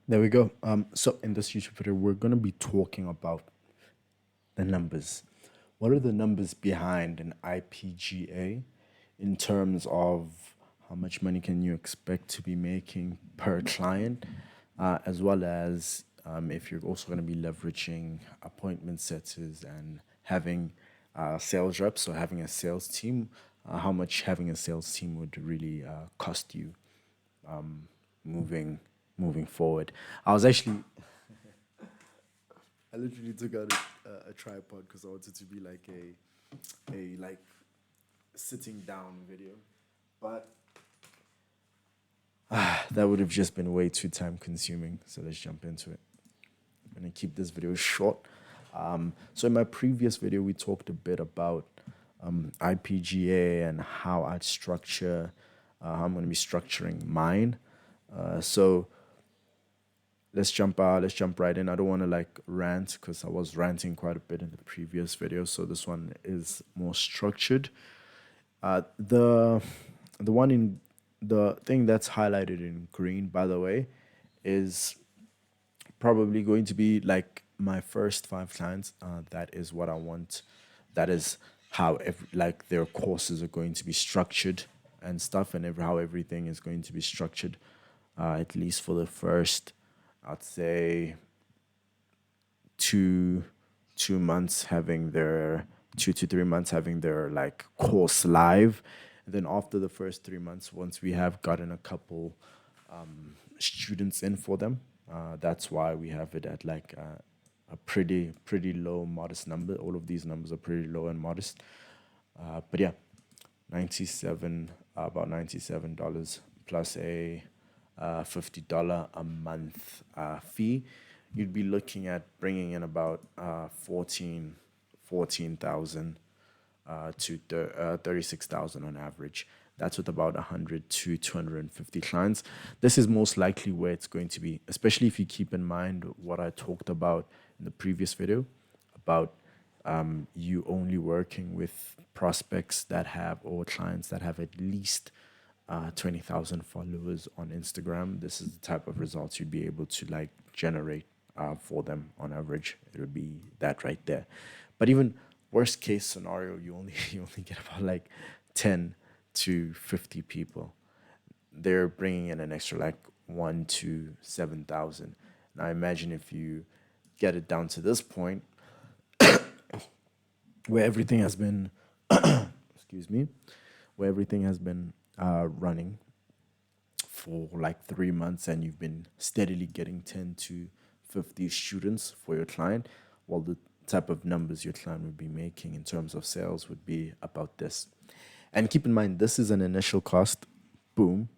There we go. So in this YouTube video, we're gonna be talking about the numbers. What are the numbers behind an IPGA in terms of how much money can you expect to be making per client, as well as if you're also going to be leveraging appointment setters and having sales reps or having a sales team, how much having a sales team would really cost you moving moving forward. I was actually I literally took out a tripod because I wanted to be like a like sitting down video, but that would have just been way too time consuming. So let's jump into it. I'm gonna keep this video short. So in my previous video, we talked a bit about IPGA and how I'd structure, how I'm gonna be structuring mine. So let's jump right in. I don't want to like rant because I was ranting quite a bit in the previous video, so this one is more structured. The one in the thing that's highlighted in green, by the way, is probably going to be like my first five clients. That is what I want. That is how like their courses are going to be structured and stuff, and how everything is going to be structured. At least for the first, I'd say two 2 months having their 2 to 3 months having their like course live, and then after the first 3 months, once we have gotten a couple students in for them, that's why we have it at like a pretty low modest number. All of these numbers are pretty low and modest, but yeah, 97 about $97 plus a $50 a month fee. You'd be looking at bringing in about 14,000 to 36,000 on average. That's with about 100 to 250 clients. This is most likely where it's going to be, especially if you keep in mind what I talked about in the previous video about you only working with prospects that have or clients that have at least 20,000 followers on Instagram. This is the type of results you'd be able to like generate for them on average. It would be that right there. But even worst case scenario, you only you only get about like 10 to 50 people. They're bringing in an extra like 1 to 7,000. Now imagine if you get it down to this point where everything has been excuse me, where everything has been running for like 3 months and you've been steadily getting 10 to 50 students for your client, well, the type of numbers your client would be making in terms of sales would be about this. And keep in mind, this is an initial cost, boom,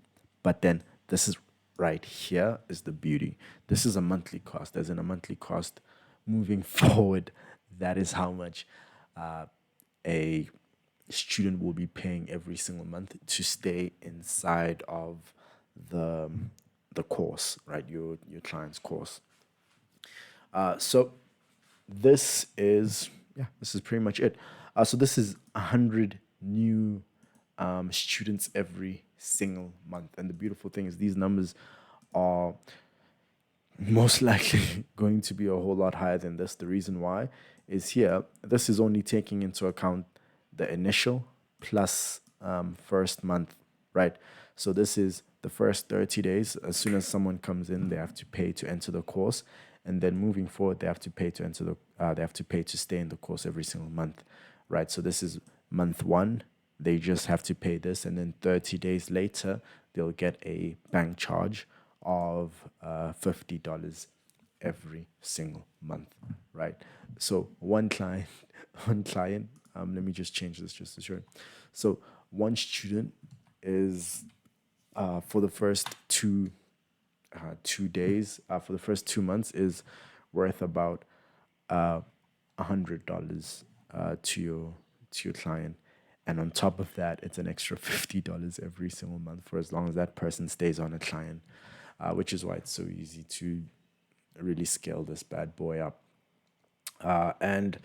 but then this is right here is the beauty. This is a monthly cost. As in a monthly cost moving forward, that is how much a student will be paying every single month to stay inside of the the course, right? Your client's course. So this is pretty much it. So this is 100 new students every single month, and the beautiful thing is these numbers are most likely going to be a whole lot higher than this. The reason why is here, this is only taking into account the initial plus first month, right? So this is the first 30 days. As soon as someone comes in, they have to pay to enter the course. And then moving forward, they have to pay to enter they have to pay to stay in the course every single month, right? So this is month one. They just have to pay this. And then 30 days later, they'll get a bank charge of $50 every single month, right? So one client, one client. Let me just change this just to show. So one student is for the first 2 days, for the first 2 months is worth about $100 to your client, and on top of that, it's an extra $50 every single month for as long as that person stays on a client, which is why it's so easy to really scale this bad boy up. And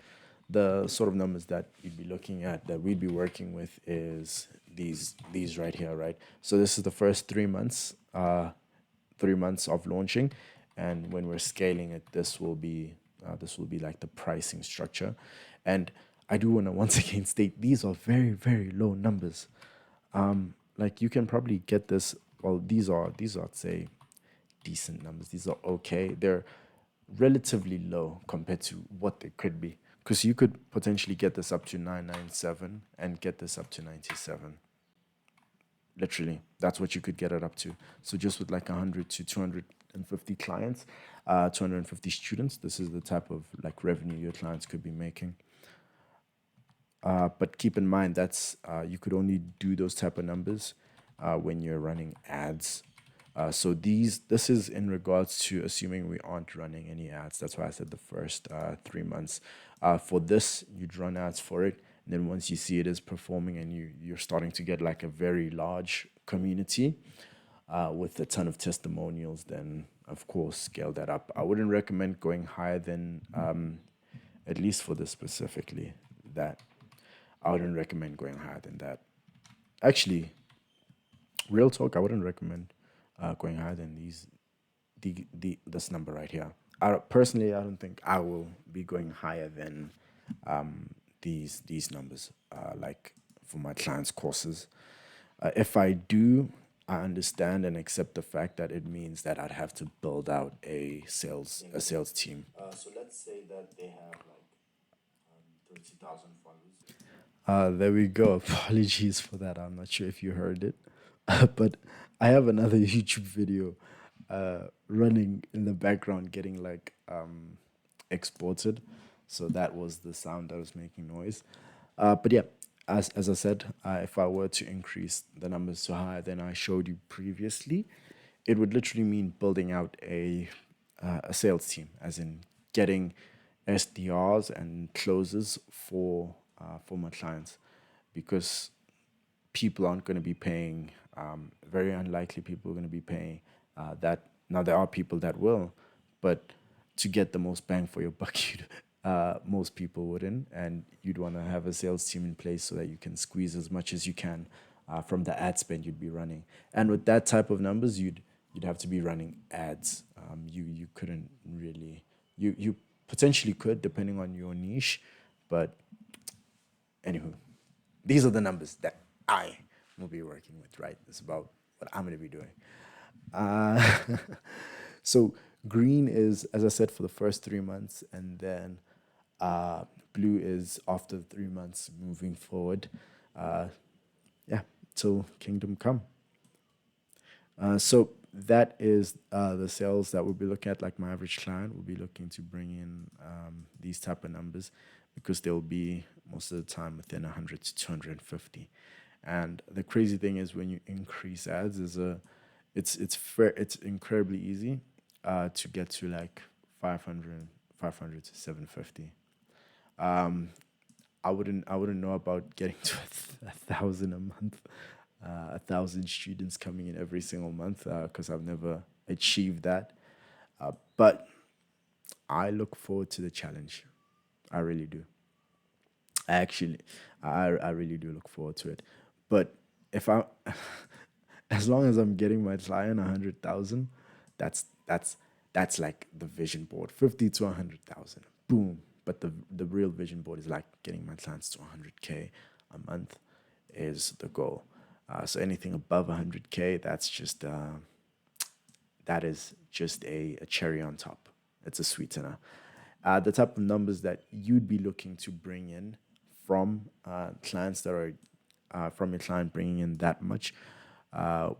the sort of numbers that you'd be looking at that we'd be working with is these right here, right? So this is the first 3 months, 3 months of launching, and when we're scaling it, this will be like the pricing structure. And I do want to once again state these are very, very low numbers. Like you can probably get this. Well, these are I'd say decent numbers. These are okay. They're relatively low compared to what they could be. Because you could potentially get this up to 997 and get this up to 97. Literally, that's what you could get it up to. So just with like 100 to 250 clients, 250 students, this is the type of like revenue your clients could be making. But keep in mind that's you could only do those type of numbers when you're running ads. So this is in regards to assuming we aren't running any ads. That's why I said the first 3 months. For this, you'd run ads for it, and then once you see it is performing and you're starting to get like a very large community with a ton of testimonials, then of course scale that up. I wouldn't recommend going higher than at least for this specifically that. I wouldn't recommend going higher than that. Actually, real talk, I wouldn't recommend going higher than the this number right here. Personally, I don't think I will be going higher than these numbers. Like for my clients' courses, if I do, I understand and accept the fact that it means that I'd have to build out a sales team. So let's say that they have like 30,000 followers. There we go. Apologies for that. I'm not sure if you heard it, but I have another YouTube video running in the background, getting like exported. So that was the sound that was making noise. But yeah, as I said, if I were to increase the numbers so high than I showed you previously, it would literally mean building out a sales team, as in getting SDRs and closers for my clients, because people aren't going to be paying. Very unlikely people are going to be paying that. Now there are people that will, but to get the most bang for your buck, most people wouldn't, and you'd want to have a sales team in place so that you can squeeze as much as you can from the ad spend you'd be running. And with that type of numbers, you'd have to be running ads. You couldn't really you potentially could depending on your niche, but anywho, these are the numbers that I will be working with, right? It's about what I'm going to be doing. Uh, so green is, as I said, for the first 3 months, and then blue is after 3 months moving forward. Uh, yeah, till kingdom come. So that is the sales that we'll be looking at. Like my average client will be looking to bring in these type of numbers because they'll be most of the time within 100 to 250. And the crazy thing is when you increase ads is it's incredibly easy to get to like 500 to 750. Um, I wouldn't know about getting to a thousand a month, 1,000 students coming in every single month because I've never achieved that. But I look forward to the challenge. I really do. I actually, I really do look forward to it. But if I, as long as I'm getting my client 100,000, that's that's like the vision board, 50 to 100,000, boom. But the real vision board is like getting my clients to 100K a month is the goal. So anything above 100K, that is just a cherry on top. It's a sweetener. The type of numbers that you'd be looking to bring in from clients that are from your client bringing in that much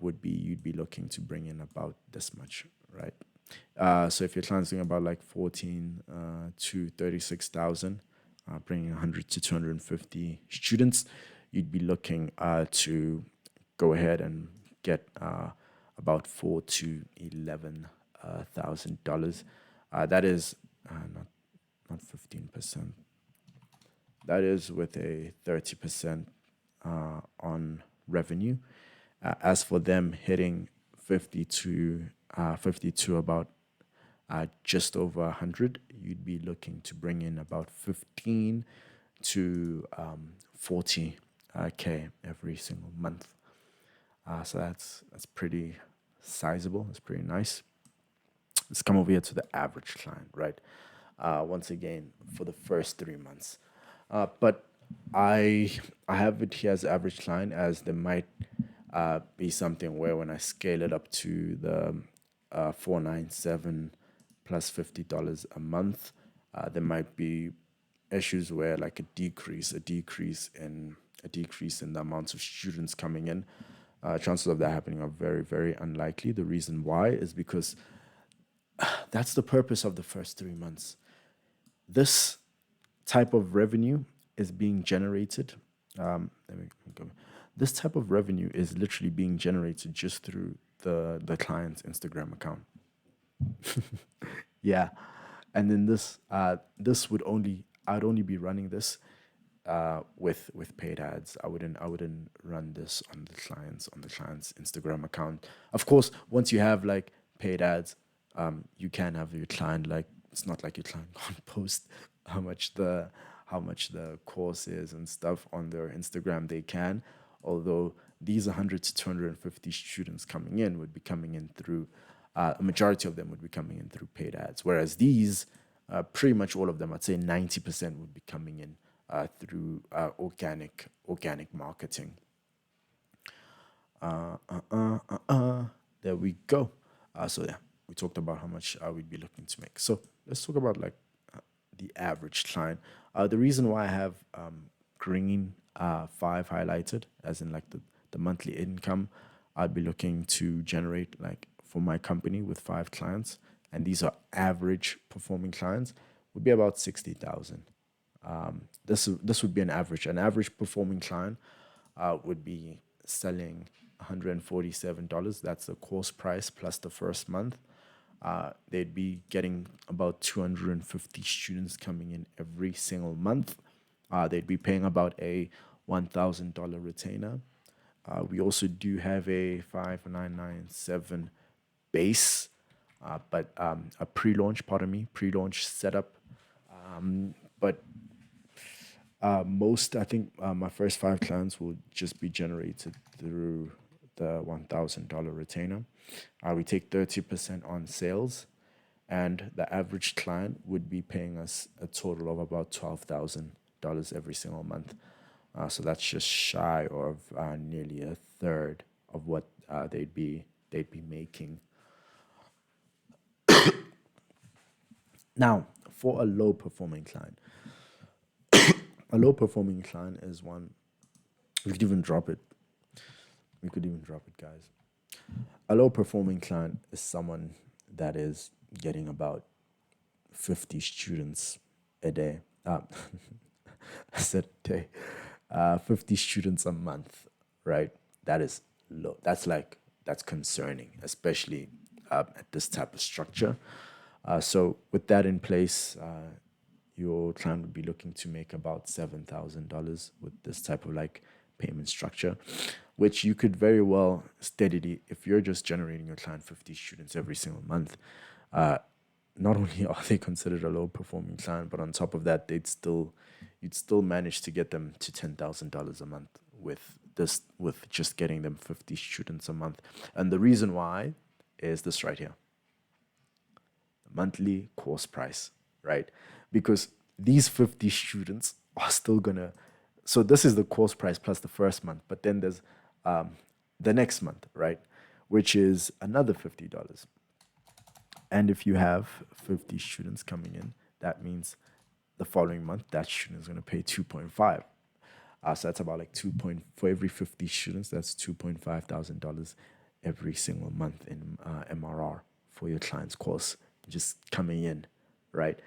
would be you'd be looking to bring in about this much, right? So if your client's doing about like 14 to 36,000, bringing 100 to 250 students, you'd be looking to go ahead and get about $4 to $11,000. That is not 15%. That is with a 30% on revenue. As for them hitting 50 to about just over 100, you'd be looking to bring in about 15 to 40 K every single month. So that's pretty sizable. That's pretty nice. Let's come over here to the average client, right? Once again, for the first 3 months. But I I have it here as average client, as there might be something where when I scale it up to the 497 plus $50 a month, there might be issues where like a decrease in the amounts of students coming in. Chances of that happening are very, very unlikely. The reason why is because that's the purpose of the first 3 months. This type of revenue is being generated. Let me go. This type of revenue is literally being generated just through the client's Instagram account. Yeah, and then this would only I'd only be running this with paid ads. I wouldn't run this on the client's Instagram account. Of course, once you have like paid ads, you can have your client like it's not like your client can't post how much the course is and stuff on their Instagram. They can, although these 100 to 250 students coming in would be coming in through a majority of them would be coming in through paid ads, whereas these pretty much all of them, I'd say 90% would be coming in through organic marketing. There we go. So yeah, we talked about how much we'd be looking to make. So let's talk about like the average client. The reason why I have green five highlighted, as in like the monthly income I'd be looking to generate like for my company with 5 clients, and these are average performing clients, would be about 60,000. This would be an average. An average performing client would be selling $147. That's the course price plus the first month. They'd be getting about 250 students coming in every single month. They'd be paying about a $1,000 retainer. We also do have a 5997 base, but a pre-launch, pardon me, pre-launch setup. But most, I think, my first 5 clients will just be generated through the $1,000 retainer. We take 30% on sales, and the average client would be paying us a total of about $12,000 every single month. So that's just shy of nearly a third of what they'd be making. Now, for a low performing client, a low performing client is one we could even drop it. We could even drop it, guys. A low performing client is someone that is getting about 50 students a day. I said a day. 50 students a month, right? That is low. That's concerning, especially at this type of structure. So with that in place, your client would be looking to make about $7,000 with this type of like payment structure, which you could very well steadily, if you're just generating your client 50 students every single month, not only are they considered a low performing client, but on top of that, you'd still manage to get them to $10,000 a month with just getting them 50 students a month. And the reason why is this right here, monthly course price, right? Because these 50 students are still gonna, so this is the course price plus the first month, but then there's the next month, right? Which is another $50. And if you have 50 students coming in, that means the following month, that student is gonna pay 2.5. So that's about like for every 50 students, that's $2,500 every single month in MRR for your client's course, just coming in, right?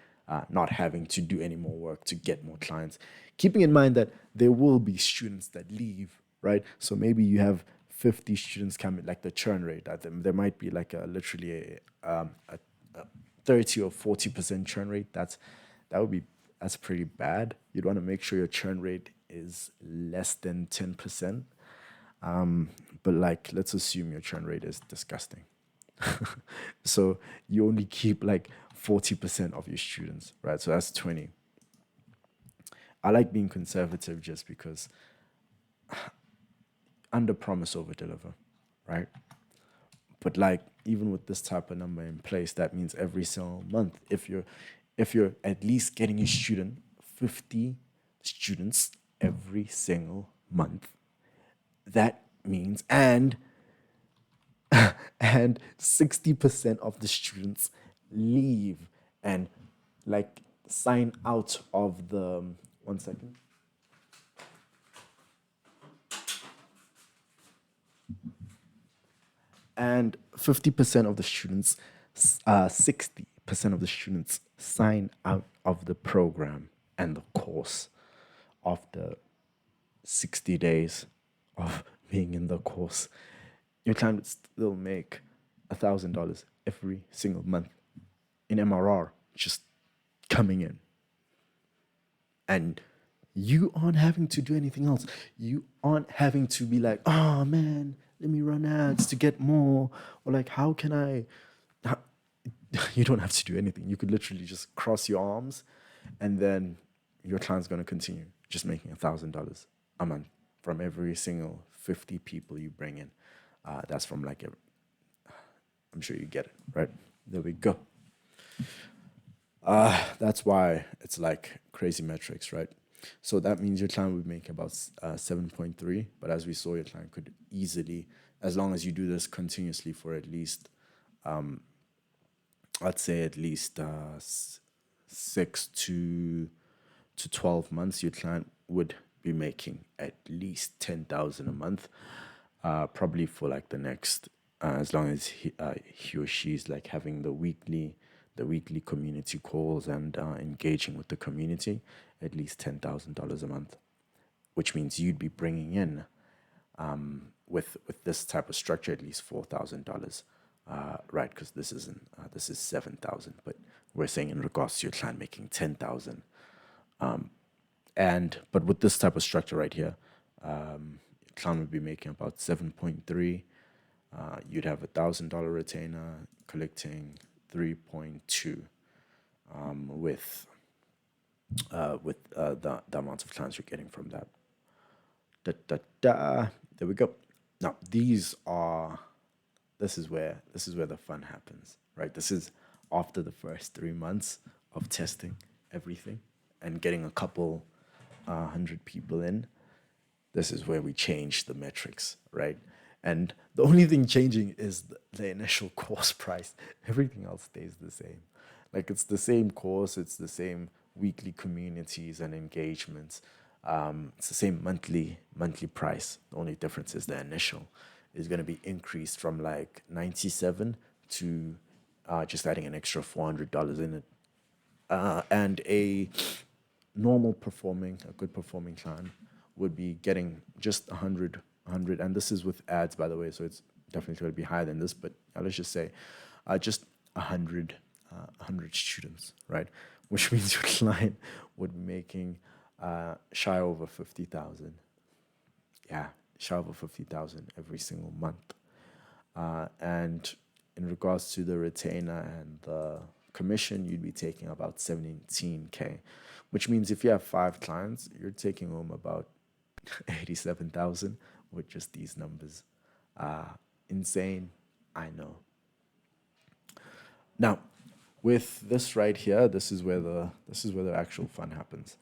Not having to do any more work to get more clients. Keeping in mind that there will be students that leave, right? So maybe you have 50 students coming, like the churn rate. There might be like literally a 30 or 40% churn rate. That's pretty bad. You'd want to make sure your churn rate is less than 10%. But like, let's assume your churn rate is disgusting. So you only keep like 40% of your students, right? So that's 20. I like being conservative just because under promise over deliver, right? But like even with this type of number in place, that means every single month, if you're at least getting a student, 50 students every single month, that means and 60% of the students leave and like sign out of the 1 second. And 50% of the students, 60% of the students sign out of the program and the course after 60 days of being in the course. Your client would still make $1,000 every single month in MRR just coming in. And you aren't having to do anything else. You aren't having to be like, oh man, let me run ads to get more. Or like, how can I? How, you don't have to do anything. You could literally just cross your arms and then your client's going to continue just making $1,000 a month from every single 50 people you bring in. That's from like, I'm sure you get it, right? There we go. That's why it's like crazy metrics, right? So that means your client would make about 7.3, but as we saw, your client could easily, as long as you do this continuously for at least, I'd say at least 6 to 12 months, your client would be making at least 10,000 a month, probably for like the next, as long as he or she's like having the weekly community calls and engaging with the community, at least $10,000 a month, which means you'd be bringing in with this type of structure at least $4,000, right? Because this is 7,000, but we're saying in regards to your client making 10,000, and but with this type of structure right here, client would be making about 7.3. You'd have $1,000 retainer collecting 3.2, with the amount of clients you're getting from that. Da, da, da. There we go. Now this is where the fun happens, right? This is after the first 3 months of testing everything and getting a couple hundred people in. This is where we change the metrics, right? And the only thing changing is the initial course price. Everything else stays the same. Like it's the same course, it's the same weekly communities and engagements. It's the same monthly price. The only difference is the initial is going to be increased from like 97 to just adding an extra $400 in it. And a good performing client would be getting just 100, and this is with ads, by the way, so it's definitely going to be higher than this, but let's just say just 100 students, right? Which means your client would be making shy over 50,000. Yeah, shy over 50,000 every single month. And in regards to the retainer and the commission, you'd be taking about 17K, which means if you have 5 clients, you're taking home about 87,000 with just these numbers. Insane, I know. Now, with this right here, this is where the actual fun happens,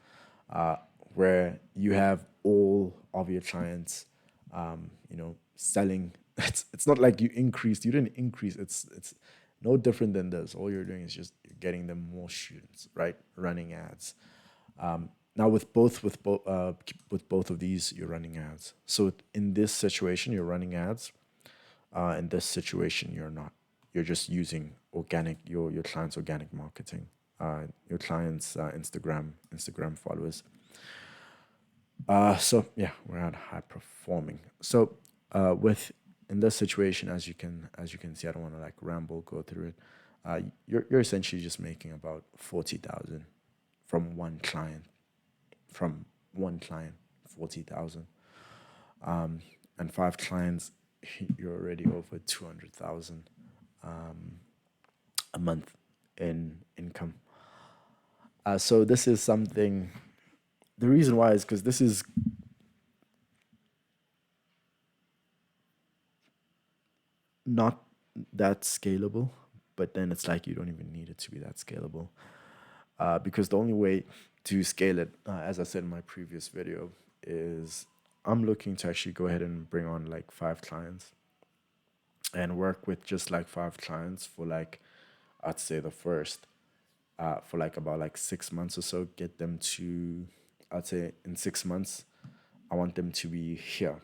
where you have all of your clients, selling. It's not like you increased. You didn't increase. It's no different than this. All you're doing is just getting them more students, right? Running ads. Now with both of these, you're running ads. So in this situation, you're running ads. In this situation, you're not. You're just using your client's organic marketing, your client's Instagram followers. So yeah, we're at high performing. So with in this situation, as you can see, I don't want to like ramble go through it. You're essentially just making about 40,000 from one client, from one client, 40,000, and 5 clients, you're already over 200,000 a month in income. So this is something. The reason why is because this is not that scalable, but then it's like you don't even need it to be that scalable. Because the only way to scale it, as I said in my previous video, is I'm looking to actually go ahead and bring on like 5 clients and work with just like 5 clients for like, I'd say the first, for like about like 6 months or so, get them to, I'd say in 6 months, I want them to be here,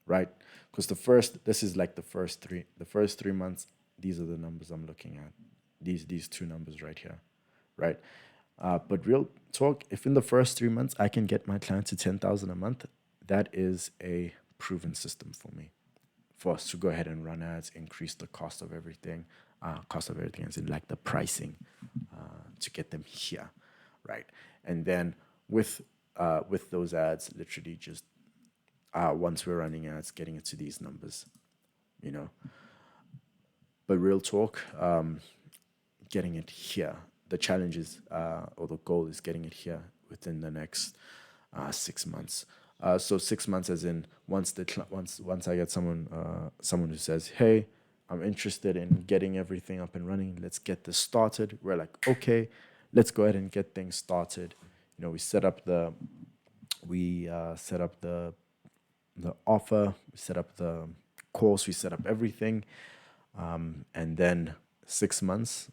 right? Because this is like the first 3 months, these are the numbers I'm looking at. These two numbers right here, right? But real talk, if in the first 3 months I can get my client to 10,000 a month, that is a proven system for me. For us to go ahead and run ads, increase the cost of everything, as in like the pricing, to get them here, right? And then with those ads, literally just once we're running ads, getting it to these numbers, you know. But real talk, getting it here. The challenge is, or the goal is getting it here within the next 6 months. So 6 months, as in once I get someone who says, "Hey, I'm interested in getting everything up and running. Let's get this started." We're like, "Okay, let's go ahead and get things started." We set up the offer, we set up the course, we set up everything, and then 6 months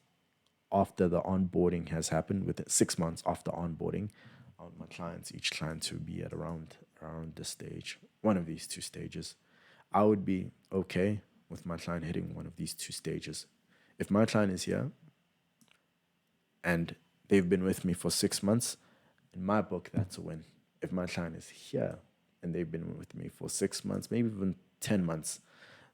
after the onboarding has happened, within 6 months after onboarding, I want my clients, each client, to be at around this stage, one of these two stages. I would be okay with my client hitting one of these two stages. If my client is here and they've been with me for 6 months, in my book, that's a win. If my client is here and they've been with me for 6 months, maybe even 10 months,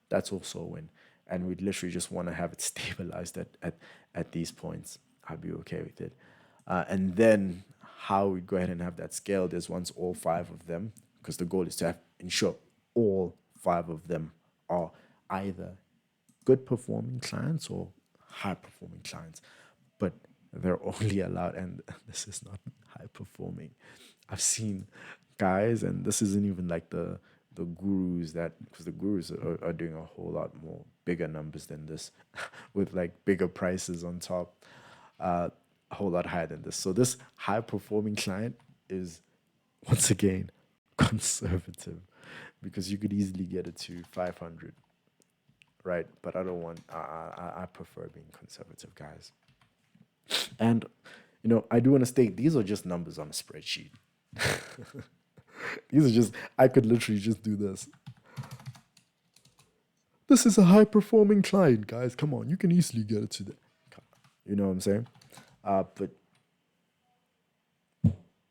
that's also a win. And we'd literally just want to have it stabilized at these points. I'd be okay with it. And then how we go ahead and have that scaled is once all 5 of them, because the goal is to ensure all 5 of them are either good performing clients or high performing clients, but they're only allowed, and this is not high performing. I've seen guys, and this isn't even like the gurus, that because the gurus are doing a whole lot more bigger numbers than this with like bigger prices on top, a whole lot higher than this. So this high performing client is, once again, conservative, because you could easily get it to 500, right? But I don't want. I prefer being conservative, guys. And I do want to state, these are just numbers on a spreadsheet. These are just, I could literally just do this. This is a high performing client, guys. Come on, you can easily get it to the. You know what I'm saying? But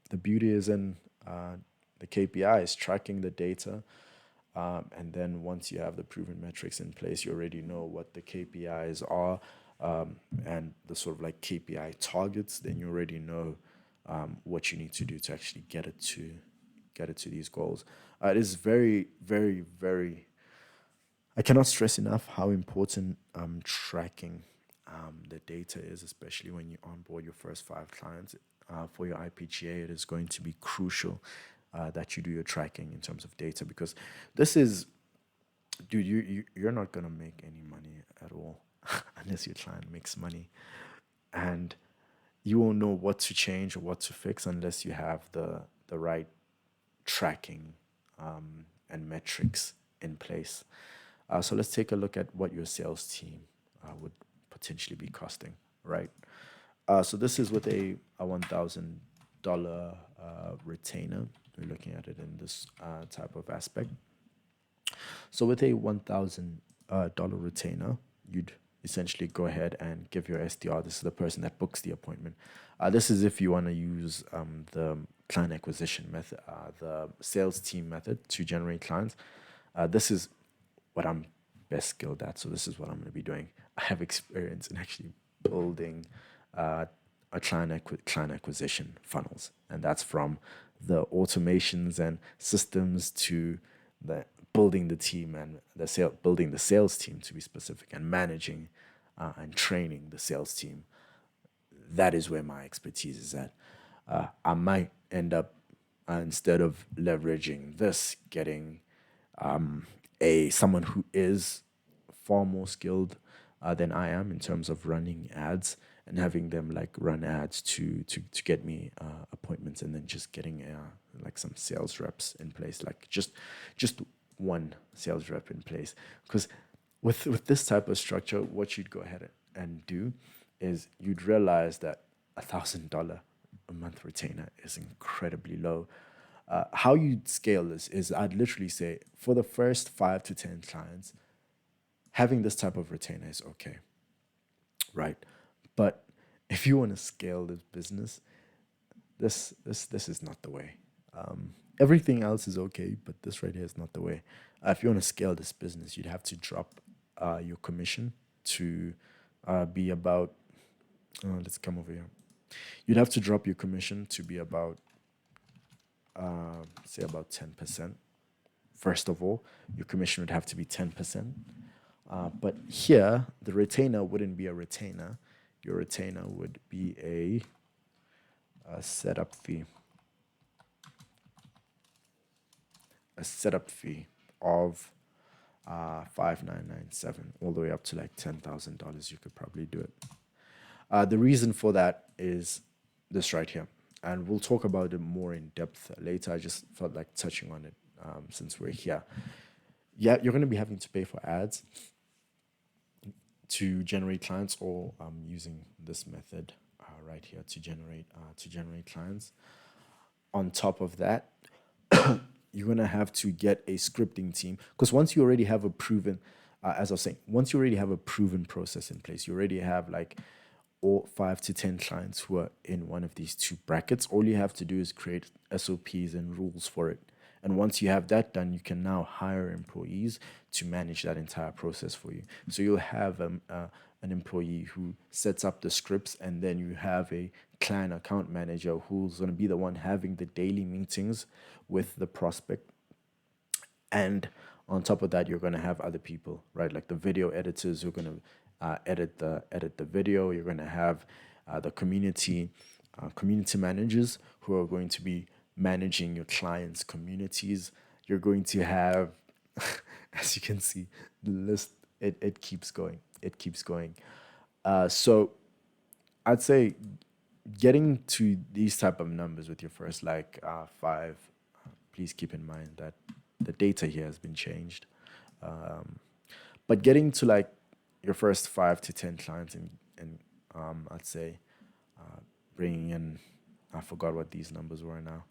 the beauty is in the KPIs, tracking the data. And then once you have the proven metrics in place, you already know what the KPIs are, and the sort of like KPI targets. Then you already know what you need to do to actually get it to these goals. It is very, very, very. I cannot stress enough how important tracking the data is, especially when you onboard your first 5 clients. For your IPGA, it is going to be crucial that you do your tracking in terms of data, because this is, dude, you're not gonna make any money at all unless your client makes money, and you won't know what to change or what to fix unless you have the right tracking and metrics in place. So let's take a look at what your sales team would potentially be costing, right? So this is with a $1,000 retainer. We're looking at it in this type of aspect. So with a $1,000 retainer, you'd essentially go ahead and give your SDR. This is the person that books the appointment. This is if you want to use the client acquisition method, the sales team method to generate clients. This is what I'm best skilled at. So this is what I'm going to be doing. I have experience in actually building a client acquisition funnels, and that's from the automations and systems to the building the team and building the sales team, to be specific, and managing and training the sales team. That is where my expertise is at. I might end up, instead of leveraging this, getting a someone who is far more skilled than I am in terms of running ads and having them like run ads to get me appointments, and then just getting like some sales reps in place, like just one sales rep in place. Because with this type of structure, what you'd go ahead and do is you'd realize that $1,000 a month retainer is incredibly low. How you'd scale this is I'd literally say for the first 5 to 10 clients, having this type of retainer is okay, right? But if you want to scale this business, this is not the way. Everything else is okay, but this right here is not the way. If you want to scale this business, you'd have to drop your commission to be about. Let's come over here. You'd have to drop your commission to be about, say, about 10%. First of all, your commission would have to be 10%. But here, the retainer wouldn't be a retainer. Your retainer would be a setup fee, a setup fee of 5,997 all the way up to like $10,000. You could probably do it. The reason for that is this right here, and we'll talk about it more in depth later. I just felt like touching on it since we're here. Yeah, you're going to be having to pay for ads to generate clients, or using this method right here to generate clients. On top of that, you're gonna have to get a scripting team, because once you already have a proven, as I was saying, once you already have a proven process in place, you already have like all 5 to 10 clients who are in one of these two brackets. All you have to do is create SOPs and rules for it. And once you have that done, you can now hire employees to manage that entire process for you. So you'll have an employee who sets up the scripts, and then you have a client account manager who's going to be the one having the daily meetings with the prospect. And on top of that, you're going to have other people, right? Like the video editors who are going to edit the video. You're going to have the community managers who are going to be managing your clients' communities. You're going to have, as you can see, the list, it keeps going. It keeps going. So I'd say getting to these type of numbers with your first like five, please keep in mind that the data here has been changed. But getting to like your first 5 to 10 clients, and I'd say bringing in, I forgot what these numbers were now.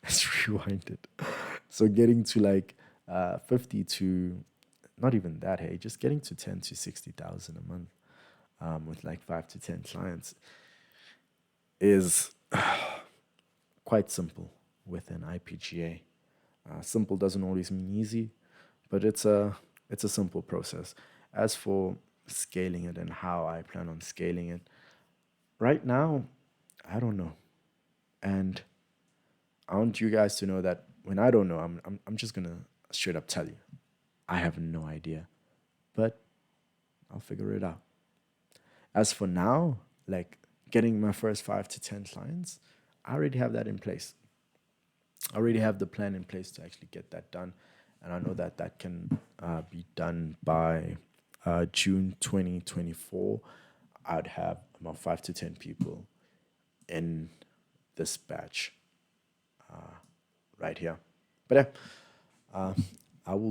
Let's rewind it. So getting to like 50 to, not even that, hey, just getting to 10 to 60,000 a month with like 5 to 10 clients is quite simple with an IPGA. Simple doesn't always mean easy, but it's a simple process. As for scaling it and how I plan on scaling it, right now, I don't know. And I want you guys to know that when I don't know, I'm just gonna straight up tell you. I have no idea. But I'll figure it out. As for now, like getting my first 5 to 10 clients, I already have that in place. I already have the plan in place to actually get that done. And I know that that can be done by June 2024. I'd have about 5 to 10 people in this batch right here. But yeah, I will